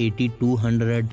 8200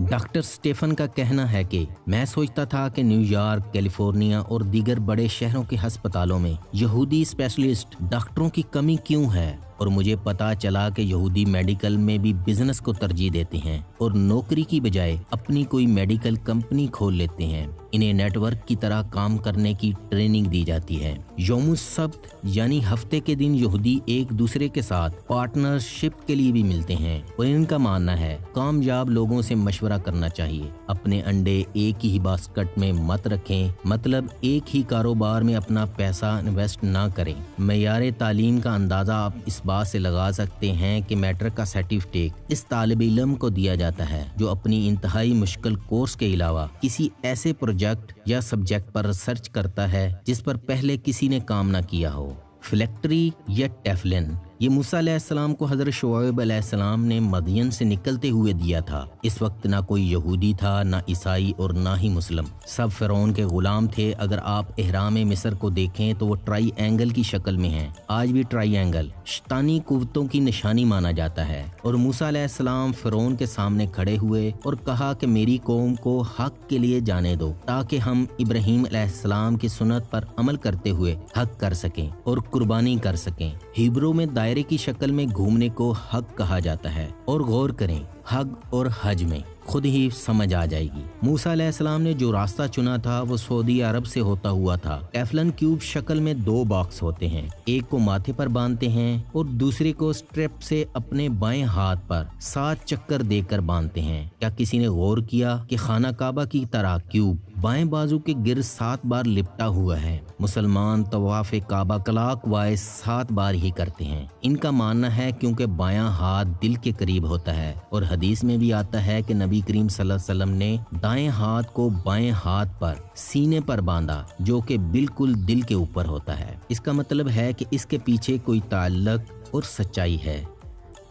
doctor Stephen کا کہنا ہے کہ میں سوچتا تھا کہ نیو یارک، کیلیفورنیا اور دیگر بڑے شہروں کے ہسپتالوں میں یہودی اسپیشلسٹ ڈاکٹروں کی کمی کیوں ہے، اور مجھے پتا چلا کہ یہودی میڈیکل میں بھی بزنس کو ترجیح دیتے ہیں اور نوکری کی بجائے اپنی کوئی میڈیکل کمپنی کھول لیتے ہیں۔ انہیں نیٹ ورک کی طرح کام کرنے کی ٹریننگ دی جاتی ہے۔ یوم السبت یعنی ہفتے کے دن یہودی ایک دوسرے کے ساتھ پارٹنرشپ کے لیے بھی ملتے ہیں، اور ان کا ماننا ہے کامیاب لوگوں سے مشورہ کرنا چاہیے۔ اپنے انڈے ایک ہی باسکٹ میں مت رکھیں، مطلب ایک ہی کاروبار میں اپنا پیسہ انویسٹ نہ کریں۔ معیار تعلیم کا اندازہ آپ اس بات سے لگا سکتے ہیں کہ میٹرک کا سرٹیفکیٹ اس طالب علم کو دیا جاتا ہے جو اپنی انتہائی مشکل کورس کے علاوہ کسی ایسے پروجیکٹ یا سبجیکٹ پر ریسرچ کرتا ہے جس پر پہلے کسی نے کام نہ کیا ہو۔ فلیکٹری یا ٹیفلن، یہ موسیٰ علیہ السلام کو حضرت شعیب علیہ السلام نے مدین سے نکلتے ہوئے دیا تھا۔ اس وقت نہ کوئی یہودی تھا، نہ عیسائی اور نہ ہی مسلم، سب فرعون کے غلام تھے۔ اگر آپ احرام مصر کو دیکھیں تو وہ ٹرائی اینگل کی شکل میں ہیں۔ آج بھی ٹرائی اینگل شیطانی قوتوں کی نشانی مانا جاتا ہے، اور موسیٰ علیہ السلام فرعون کے سامنے کھڑے ہوئے اور کہا کہ میری قوم کو حق کے لیے جانے دو تاکہ ہم ابراہیم علیہ السلام کی سنت پر عمل کرتے ہوئے حق کر سکیں اور قربانی کر سکیں۔ ہیبرو میں دائرے کی شکل میں گھومنے کو حج کہا جاتا ہے، اور غور کریں حج اور حج میں خود ہی سمجھ آ جائے گی۔ موسیٰ علیہ السلام نے جو راستہ چنا تھا وہ سعودی عرب سے ہوتا ہوا تھا۔ ٹیفلن کیوب شکل میں 2 باکس ہوتے ہیں، ایک کو ماتھے پر باندھتے ہیں اور دوسرے کو سٹریپ سے اپنے بائیں ہاتھ پر 7 چکر دے کر باندھتے ہیں۔ کیا کسی نے غور کیا کہ خانہ کعبہ کی طرح کیوب بائیں بازو کے گرد 7 بار لپٹا ہوا ہے؟ مسلمان طواف کعبہ کلاک وائز 7 بار ہی کرتے ہیں۔ ان کا ماننا ہے کیونکہ بایاں ہاتھ دل کے قریب ہوتا ہے، اور حدیث میں بھی آتا ہے کہ نبی کریم صلی اللہ علیہ وسلم نے دائیں ہاتھ کو بائیں ہاتھ پر سینے پر باندھا جو کہ بالکل دل کے اوپر ہوتا ہے۔ اس کا مطلب ہے کہ اس کے پیچھے کوئی تعلق اور سچائی ہے۔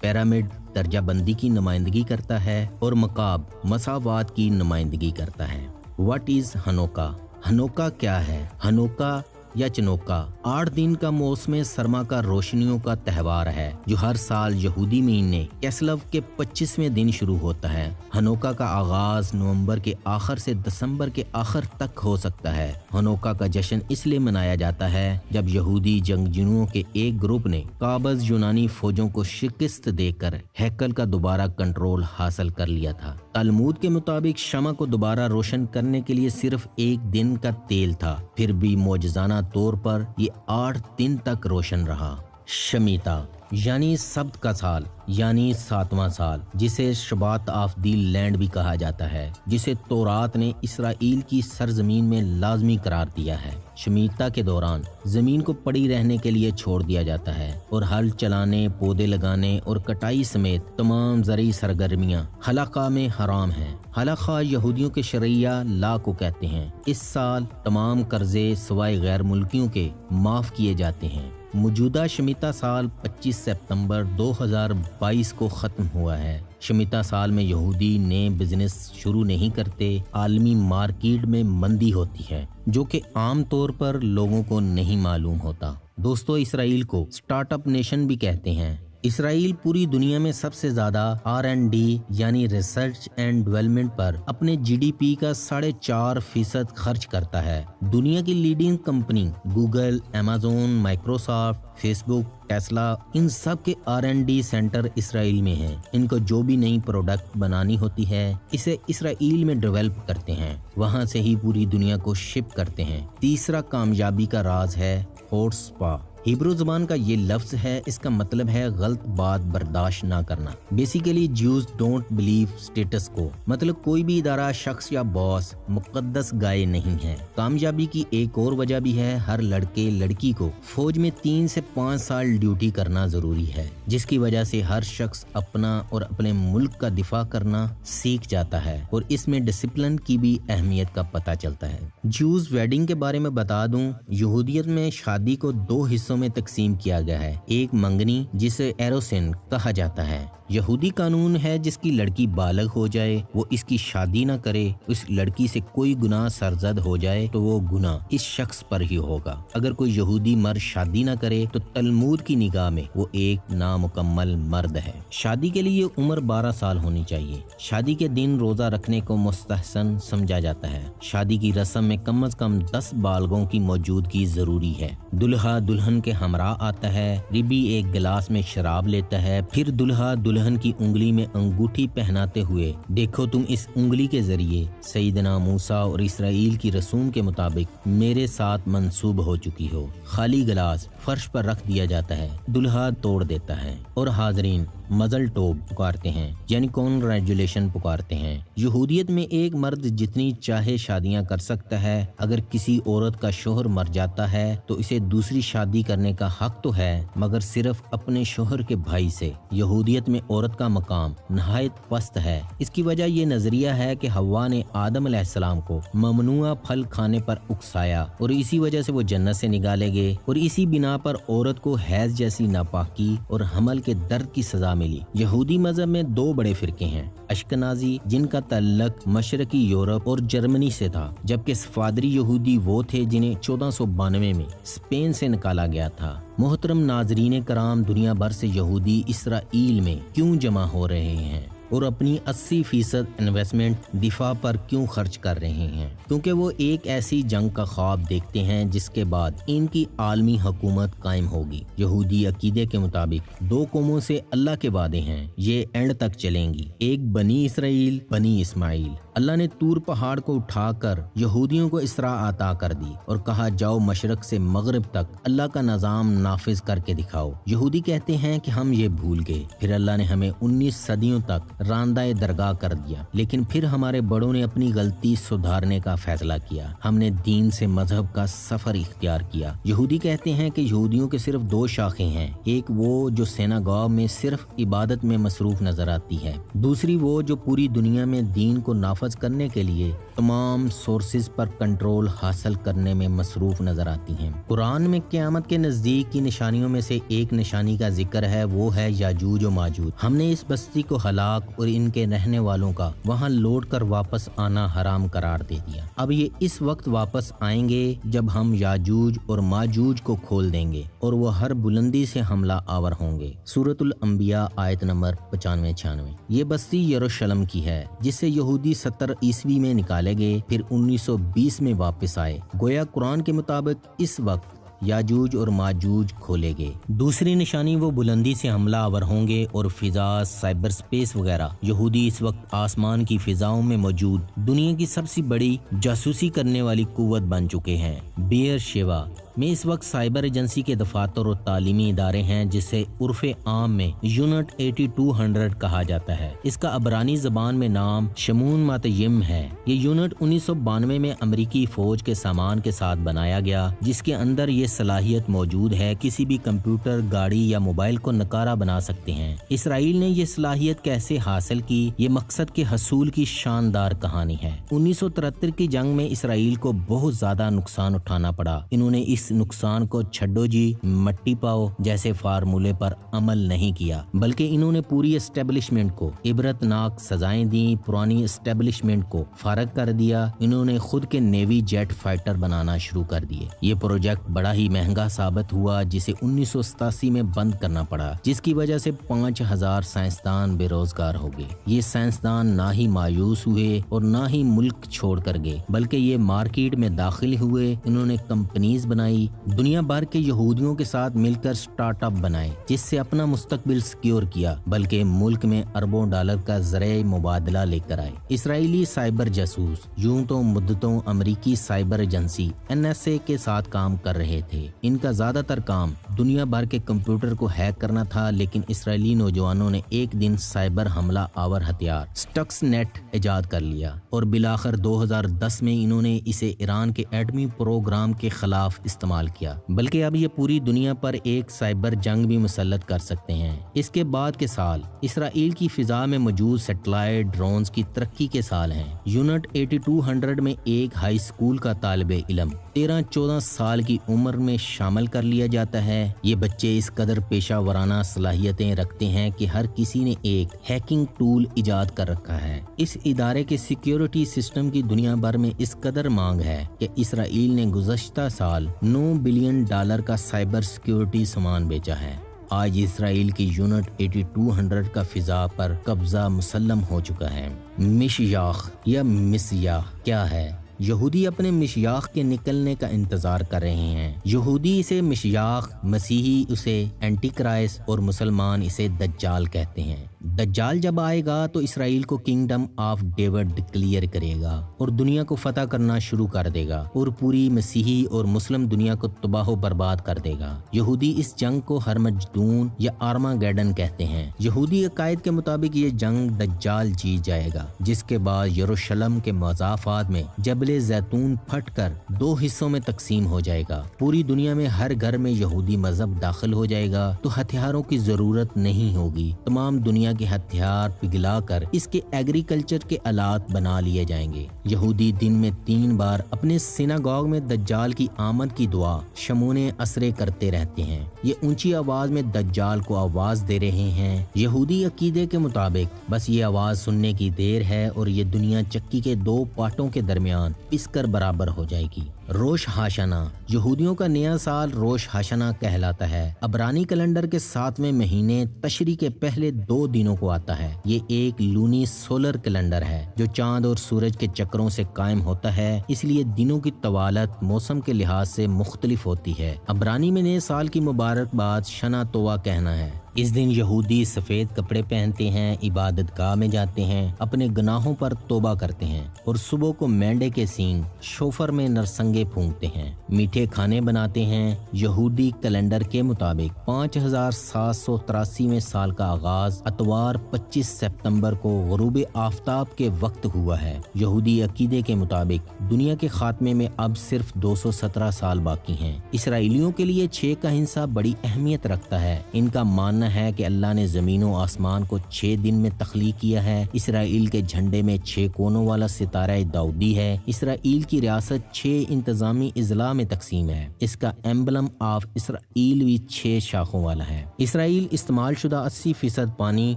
پیرامڈ درجہ بندی کی نمائندگی کرتا ہے اور مکعب مساوات کی نمائندگی کرتا ہے۔ What is ہنوکا؟ ہنوکا کیا ہے؟ ہنوکا یا چنوکا 8 دن کا موسم سرما کا روشنیوں کا تہوار ہے جو ہر سال یہودی مہینے کیسلو کے 25ویں دن شروع ہوتا ہے۔ ہنوکا کا آغاز نومبر کے آخر سے دسمبر کے آخر تک ہو سکتا ہے۔ ہنوکا کا جشن اس لیے منایا جاتا ہے جب یہودی جنگجوؤں کے ایک گروپ نے قابض یونانی فوجوں کو شکست دے کر ہیکل کا دوبارہ کنٹرول حاصل کر لیا تھا۔ تلمود کے مطابق شمع کو دوبارہ روشن کرنے کے لیے صرف 1 دن کا تیل تھا، پھر بھی معجزانہ طور پر یہ 8 دن تک روشن رہا۔ شمیتا یعنی سبت کا سال یعنی 7واں سال، جسے شبات آف دی لینڈ بھی کہا جاتا ہے، جسے تورات نے اسرائیل کی سرزمین میں لازمی قرار دیا ہے۔ شمیتا کے دوران زمین کو پڑی رہنے کے لیے چھوڑ دیا جاتا ہے، اور ہل چلانے، پودے لگانے اور کٹائی سمیت تمام زرعی سرگرمیاں حلقہ میں حرام ہیں۔ حلقہ یہودیوں کے شرعیہ لا کو کہتے ہیں۔ اس سال تمام قرضے سوائے غیر ملکیوں کے معاف کیے جاتے ہیں۔ موجودہ شمیتا سال 25 ستمبر 2022 کو ختم ہوا ہے۔ شمیتا سال میں یہودی نئے بزنس شروع نہیں کرتے۔ عالمی مارکیٹ میں مندی ہوتی ہے جو کہ عام طور پر لوگوں کو نہیں معلوم ہوتا۔ دوستو، اسرائیل کو سٹارٹ اپ نیشن بھی کہتے ہیں۔ اسرائیل پوری دنیا میں سب سے زیادہ R&D یعنی ریسرچ اینڈ ڈیولپمنٹ پر اپنے GDP کا 4.5% خرچ کرتا ہے۔ دنیا کی leading company Google, Amazon, Microsoft, Facebook, Tesla, ان سب کے R&D سینٹر اسرائیل میں ہیں۔ ان کو جو بھی نئی پروڈکٹ بنانی ہوتی ہے اسے اسرائیل میں ڈیولپ کرتے ہیں، وہاں سے ہی پوری دنیا کو شپ کرتے ہیں۔ تیسرا کامیابی کا راز ہے خورسپا۔ ہیبرو زبان کا یہ لفظ ہے، اس کا مطلب ہے غلط بات برداشت نہ کرنا۔ Basically Jews don't believe status کو، مطلب کوئی بھی ادارہ، شخص یا باس مقدس گائے نہیں ہے۔ کامیابی کی ایک اور وجہ بھی ہے، ہر لڑکے لڑکی کو فوج میں 3 سے 5 سال ڈیوٹی کرنا ضروری ہے، جس کی وجہ سے ہر شخص اپنا اور اپنے ملک کا دفاع کرنا سیکھ جاتا ہے، اور اس میں ڈسپلن کی بھی اہمیت کا پتہ چلتا ہے۔ جیوز ویڈنگ کے بارے میں بتا دوں، یہودیت میں شادی کو 2 حصوں میں تقسیم کیا گیا ہے۔ ایک منگنی جسے ایروسن کہا جاتا ہے، یہودی قانون ہے جس کی لڑکی بالغ ہو جائے وہ اس کی شادی نہ کرے، اس لڑکی سے کوئی گناہ سرزد ہو جائے تو وہ گناہ اس شخص پر ہی ہوگا۔ اگر کوئی یہودی مرد شادی نہ کرے تو تلمود کی نگاہ میں وہ ایک نامکمل مرد ہے۔ شادی کے لیے عمر 12 سال ہونی چاہیے۔ شادی کے دن روزہ رکھنے کو مستحسن سمجھا جاتا ہے۔ شادی کی رسم میں کم از کم 10 بالغوں کی موجودگی ضروری ہے۔ دلہا دلہن کے ہمراہ آتا ہے، ربی ایک گلاس میں شراب لیتا ہے، پھر دلہا دلہن کی انگلی میں انگوٹھی پہناتے ہوئے دیکھو تم اس انگلی کے ذریعے سیدنا موسیٰ اور اسرائیل کی رسوم کے مطابق میرے ساتھ منسوب ہو چکی ہو۔ خالی گلاس فرش پر رکھ دیا جاتا ہے، دلہا توڑ دیتا ہے اور حاضرین مزل ٹوب پکارتے ہیں، یعنی کونگریچولیشن پکارتے ہیں۔ یہودیت میں ایک مرد جتنی چاہے شادیاں کر سکتا ہے۔ اگر کسی عورت کا شوہر مر جاتا ہے تو اسے دوسری شادی کرنے کا حق تو ہے، مگر صرف اپنے شوہر کے بھائی سے۔ یہودیت میں عورت کا مقام نہایت پست ہے۔ اس کی وجہ یہ نظریہ ہے کہ حوا نے آدم علیہ السلام کو ممنوع پھل کھانے پر اکسایا اور اسی وجہ سے وہ جنت سے نکالے گئے، اور اسی بنا پر عورت کو حیض جیسی ناپاکی اور حمل کے درد کی سزا ملی۔ یہودی مذہب میں 2 بڑے فرقے ہیں، اشکنازی جن کا تعلق مشرقی یورپ اور جرمنی سے تھا، جبکہ صفادری یہودی وہ تھے جنہیں 1492 میں اسپین سے نکالا گیا تھا۔ محترم ناظرین کرام، دنیا بھر سے یہودی اسرائیل میں کیوں جمع ہو رہے ہیں اور اپنی 80% انویسٹمنٹ دفاع پر کیوں خرچ کر رہے ہیں؟ کیونکہ وہ ایک ایسی جنگ کا خواب دیکھتے ہیں جس کے بعد ان کی عالمی حکومت قائم ہوگی۔ یہودی عقیدے کے مطابق 2 قوموں سے اللہ کے وعدے ہیں، یہ اینڈ تک چلیں گی، ایک بنی اسرائیل، بنی اسماعیل۔ اللہ نے طور پہاڑ کو اٹھا کر یہودیوں کو اسراء عطا کر دی اور کہا جاؤ مشرق سے مغرب تک اللہ کا نظام نافذ کر کے دکھاؤ۔ یہودی کہتے ہیں کہ ہم یہ بھول گئے، پھر اللہ نے ہمیں 19 صدیوں تک راندہ درگاہ کر دیا، لیکن پھر ہمارے بڑوں نے اپنی غلطی سدھارنے کا فیصلہ کیا، ہم نے دین سے مذہب کا سفر اختیار کیا۔ یہودی کہتے ہیں کہ یہودیوں کے صرف 2 شاخیں ہیں، ایک وہ جو سیناگاگ میں صرف عبادت میں مصروف نظر آتی ہے، دوسری وہ جو پوری دنیا میں دین کو نافذ کرنے کے لیے تمام سورسز پر کنٹرول حاصل کرنے میں مصروف نظر آتی ہیں۔ قرآن میں قیامت کے نزدیک کی نشانیوں میں سے ایک نشانی کا ذکر ہے، وہ ہے یاجوج و ماجوج۔ ہم نے اس بستی کو ہلاک اور ان کے رہنے والوں کا وہاں لوٹ کر واپس آنا حرام قرار دے دیا۔ اب یہ اس وقت واپس آئیں گے جب ہم یاجوج اور ماجوج کو کھول دیں گے اور وہ ہر بلندی سے حملہ آور ہوں گے۔ سورۃ الانبیاء آیت نمبر 95-96۔ یہ بستی یروشلم کی ہے جس سے یہودی 70 عیسوی میں نکالے گئے، پھر 1920 میں واپس آئے۔ گویا قرآن کے مطابق اس وقت یاجوج اور ماجوج کھولے گئے۔ دوسری نشانی وہ بلندی سے حملہ آور ہوں گے اور فضا، سائبر سپیس وغیرہ۔ یہودی اس وقت آسمان کی فضاؤں میں موجود دنیا کی سب سے بڑی جاسوسی کرنے والی قوت بن چکے ہیں۔ بیئر شیوا میں اس وقت سائبر ایجنسی کے دفاتر اور تعلیمی ادارے ہیں جسے عرف عام میں یونٹ 8200 کہا جاتا ہے۔ اس کا عبرانی زبان میں نام شمون ماتیم ہے۔ یہ یونٹ 1992 میں امریکی فوج کے سامان کے ساتھ بنایا گیا، جس کے اندر یہ صلاحیت موجود ہے کسی بھی کمپیوٹر، گاڑی یا موبائل کو نکارہ بنا سکتے ہیں۔ اسرائیل نے یہ صلاحیت کیسے حاصل کی، یہ مقصد کے حصول کی شاندار کہانی ہے۔ 1973 کی جنگ میں اسرائیل کو بہت زیادہ نقصان اٹھانا پڑا۔ انہوں نے اس نقصان کو چھڈو جی مٹی پاؤ جیسے فارمولے پر عمل نہیں کیا، بلکہ انہوں نے پوری اسٹیبلشمنٹ کو عبرتناک سزائیں دیں، پرانی اسٹیبلشمنٹ کو فارغ کر دیا۔ انہوں نے خود کے نیوی جیٹ فائٹر بنانا شروع کر دیے۔ یہ پروجیکٹ بڑا ہی مہنگا ثابت ہوا، جسے 1987 میں بند کرنا پڑا، جس کی وجہ سے 5000 سائنسدان بے روزگار ہو گئے۔ یہ سائنسدان نہ ہی مایوس ہوئے اور نہ ہی ملک چھوڑ کر گئے، بلکہ یہ مارکیٹ میں داخل ہوئے۔ انہوں نے کمپنیز بنائی، دنیا بھر کے یہودیوں کے ساتھ مل کر سٹارٹ اپ بنائے، جس سے اپنا مستقبل سکیور کیا، بلکہ ملک میں اربوں ڈالر کا زرعی مبادلہ لے کر آئے۔ اسرائیلی سائبر جاسوس یوں تو مدتوں امریکی سائبر ایجنسی NSA کے ساتھ کام کر رہے تھے۔ ان کا زیادہ تر کام دنیا بھر کے کمپیوٹر کو ہیک کرنا تھا، لیکن اسرائیلی نوجوانوں نے ایک دن سائبر حملہ آور ہتھیار سٹکس نیٹ ایجاد کر لیا اور بالآخر 2010 میں انہوں نے اسے ایران کے ایٹمی پروگرام کے خلاف استعمال کیا، بلکہ اب یہ پوری دنیا پر ایک سائبر جنگ بھی مسلط کر سکتے ہیں۔ اس کے بعد کے سال اسرائیل کی فضا میں موجود سیٹلائٹ ڈرونز کی ترقی کے سال ہیں۔ یونٹ 8200 میں ایک ہائی اسکول کا طالب علم 13-14 سال کی عمر میں شامل کر لیا جاتا ہے یہ بچے اس قدر پیشہ ورانہ صلاحیتیں رکھتے ہیں کہ ہر کسی نے ایک ہیکنگ ٹول ایجاد کر رکھا ہے۔ اس ادارے کے سیکیورٹی سسٹم کی دنیا بھر میں اس قدر مانگ ہے کہ اسرائیل نے گزشتہ سال $9 بلین کا سائبر سیکیورٹی سامان بیچا ہے۔ آج اسرائیل کی یونٹ 8200 کا فضا پر قبضہ مسلم ہو چکا ہے۔ مشیاخ یا مسیاح کیا ہے؟ یہودی اپنے مشیاخ کے نکلنے کا انتظار کر رہے ہیں۔ یہودی اسے مشیاخ، مسیحی اسے اینٹی کرائسٹ اور مسلمان اسے دجال کہتے ہیں۔ دجال جب آئے گا تو اسرائیل کو کنگڈم آف ڈیوڈ ڈکلیئر کرے گا اور دنیا کو فتح کرنا شروع کر دے گا اور پوری مسیحی اور مسلم دنیا کو تباہ و برباد کر دے گا۔ یہودی اس جنگ کو ہرمجدون یا آرماگیڈن کہتے ہیں۔ یہودی عقائد کے مطابق یہ جنگ دجال جیت جائے گا، جس کے بعد یروشلم کے مضافات میں جبل زیتون پھٹ کر 2 حصوں میں تقسیم ہو جائے گا۔ پوری دنیا میں ہر گھر میں یہودی مذہب داخل ہو جائے گا تو ہتھیاروں کی ضرورت نہیں ہوگی۔ تمام دنیا کے ہتھیار پگھلا کر اس کے ایگریکلچر کے آلات بنا لیے جائیں گے۔ یہودی دن میں 3 بار اپنے سیناگوگ میں دجال کی آمد کی دعا شمونے اسرے کرتے رہتے ہیں۔ یہ اونچی آواز میں دجال کو آواز دے رہے ہیں۔ یہودی عقیدے کے مطابق بس یہ آواز سننے کی دیر ہے اور یہ دنیا چکی کے 2 پارٹوں کے درمیان پس کر برابر ہو جائے گی۔ روش ہاشنہ، یہودیوں کا نیا سال روش ہاشنہ کہلاتا ہے۔ عبرانی کیلنڈر کے 7ویں مہینے تشری کے پہلے 2 دنوں کو آتا ہے۔ یہ ایک لونی سولر کیلنڈر ہے جو چاند اور سورج کے چکروں سے قائم ہوتا ہے، اس لیے دنوں کی طوالت موسم کے لحاظ سے مختلف ہوتی ہے۔ عبرانی میں نئے سال کی مبارکباد شنا توبہ کہنا ہے۔ اس دن یہودی سفید کپڑے پہنتے ہیں، عبادت گاہ میں جاتے ہیں، اپنے گناہوں پر توبہ کرتے ہیں اور صبح کو مینڈے کے سینگ شوفر میں نرسنگے پھونکتے ہیں، میٹھے کھانے بناتے ہیں۔ یہودی کیلنڈر کے مطابق 5783 سال کا آغاز اتوار 25 ستمبر کو غروب آفتاب کے وقت ہوا ہے۔ یہودی عقیدے کے مطابق دنیا کے خاتمے میں اب صرف 217 سال باقی ہیں۔ اسرائیلیوں کے لیے 6 کا ہندسہ بڑی اہمیت رکھتا ہے۔ ان کا ماننا ہے کہ اللہ نے زمین و آسمان کو 6 دن میں تخلیق کیا ہے۔ اسرائیل کے جھنڈے میں 6 کونوں والا ستارہ داؤدی ہے۔ اسرائیل کی ریاست 6 انتظامی اضلاع میں تقسیم ہے۔ اس کا ایمبلم آف اسرائیل بھی 6 شاخوں والا ہے۔ اسرائیل استعمال شدہ 80% پانی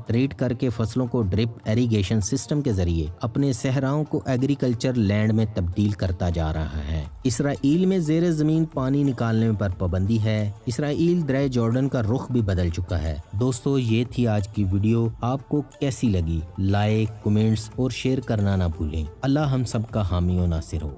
ٹریٹ کر کے فصلوں کو ڈرپ ایریگیشن سسٹم کے ذریعے اپنے صحراؤں کو ایگریکلچر لینڈ میں تبدیل کرتا جا رہا ہے۔ اسرائیل میں زیر زمین پانی نکالنے پر پابندی ہے۔ اسرائیل دریا جارڈن کا رخ بھی بدل چکا ہے۔ دوستو، یہ تھی آج کی ویڈیو۔ آپ کو کیسی لگی؟ لائک، کمنٹس اور شیئر کرنا نہ بھولیں۔ اللہ ہم سب کا حامی و ناصر ہو۔